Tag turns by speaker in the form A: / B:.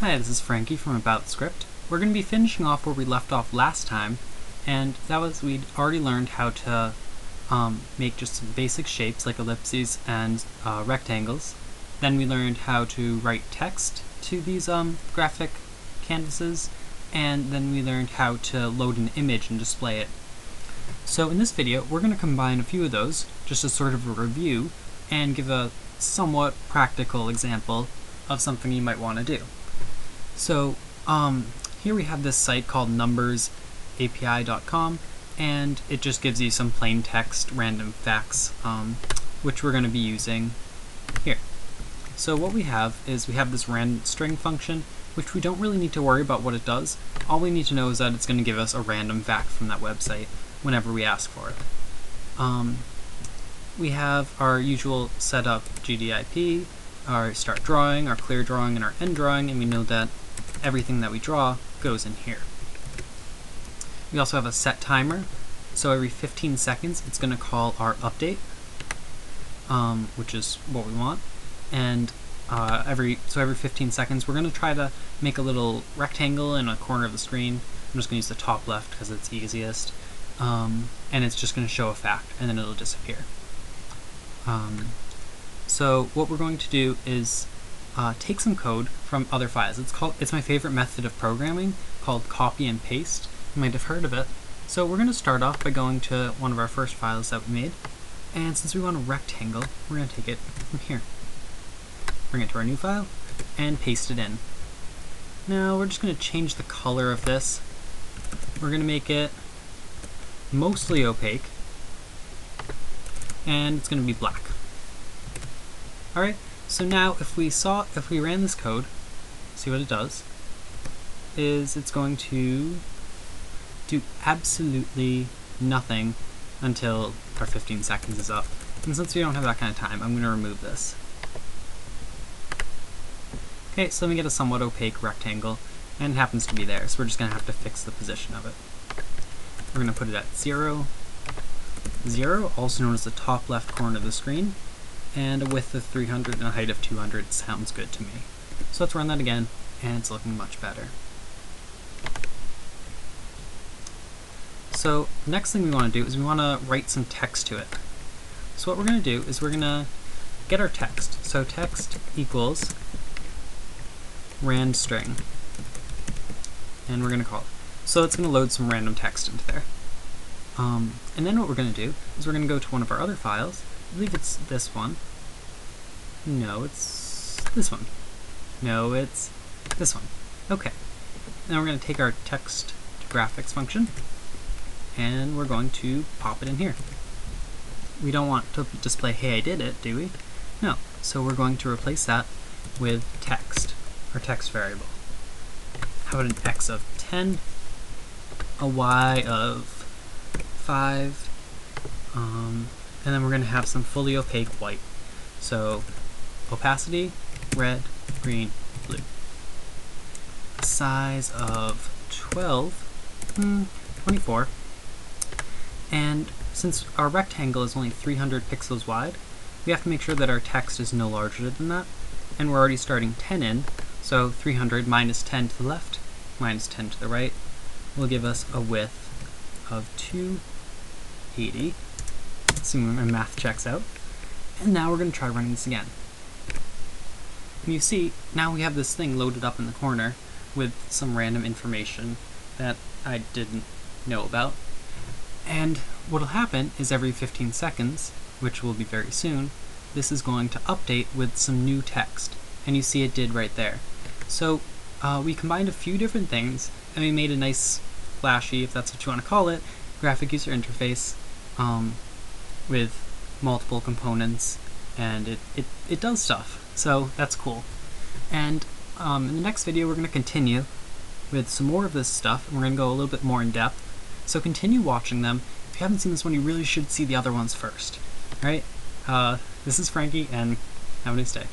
A: Hi, this is Frankie from aboutscript. We're going to be finishing off where we left off last time, and that was we'd already learned how to make just some basic shapes like ellipses and rectangles. Then we learned how to write text to these graphic canvases, and then we learned how to load an image and display it. So in this video, we're going to combine a few of those, just as sort of a review, and give a somewhat practical example of something you might want to do. So here we have this site called NumbersAPI.com, and it just gives you some plain text random facts, which we're going to be using here. So what we have is we have this random string function, which we don't really need to worry about what it does. All we need to know is that it's going to give us a random fact from that website whenever we ask for it. We have our usual setup GDIP, our start drawing, our clear drawing, and our end drawing, and we know that everything that we draw goes in here. We also have a set timer, so every 15 seconds it's going to call our update, which is what we want, and every 15 seconds we're going to try to make a little rectangle in a corner of the screen. I'm just going to use the top left because it's easiest, and it's just going to show a fact, and then it'll disappear. So what we're going to do is take some code from other files. It's my favorite method of programming, called copy and paste. You might have heard of it. So we're going to start off by going to one of our first files that we made, and since we want a rectangle, we're going to take it from here, bring it to our new file, and paste it in. Now we're just going to change the color of this. We're going to make it mostly opaque, and it's going to be black. Alright, so now if we ran this code, see what it does, is it's going to do absolutely nothing until our 15 seconds is up. And since we don't have that kind of time, I'm going to remove this. Okay, so let me get a somewhat opaque rectangle, and it happens to be there, so we're just going to have to fix the position of it. We're going to put it at 0, 0, also known as the top left corner of the screen, and a width of 300 and a height of 200 sounds good to me. So let's run that again, and it's looking much better. So next thing we want to do is we want to write some text to it. So what we're going to do is we're going to get our text. So text equals rand string, and we're going to call it. So it's going to load some random text into there. And then what we're going to do is we're going to go to one of our other files. I believe it's this one. No, it's this one. No, it's this one. Okay. Now we're going to take our text to graphics function, and we're going to pop it in here. We don't want to display, hey, I did it, do we? No. So we're going to replace that with text, our text variable. How about an x of 10, a y of 5, and then we're going to have some fully opaque white. So opacity, red, green, blue. Size of 24. And since our rectangle is only 300 pixels wide, we have to make sure that our text is no larger than that. And we're already starting 10 in, so 300 minus 10 to the left, minus 10 to the right, will give us a width of 280. Assuming my math checks out. And now we're going to try running this again. And you see, now we have this thing loaded up in the corner with some random information that I didn't know about. And what'll happen is every 15 seconds, which will be very soon, this is going to update with some new text. And you see it did right there. So we combined a few different things, and we made a nice, flashy, if that's what you want to call it, graphic user interface with multiple components, and it does stuff. So that's cool. And in the next video we're going to continue with some more of this stuff, and we're going to go a little bit more in depth. So continue watching them. If you haven't seen this one, you really should see the other ones first. Alright, this is Frankie, and have a nice day.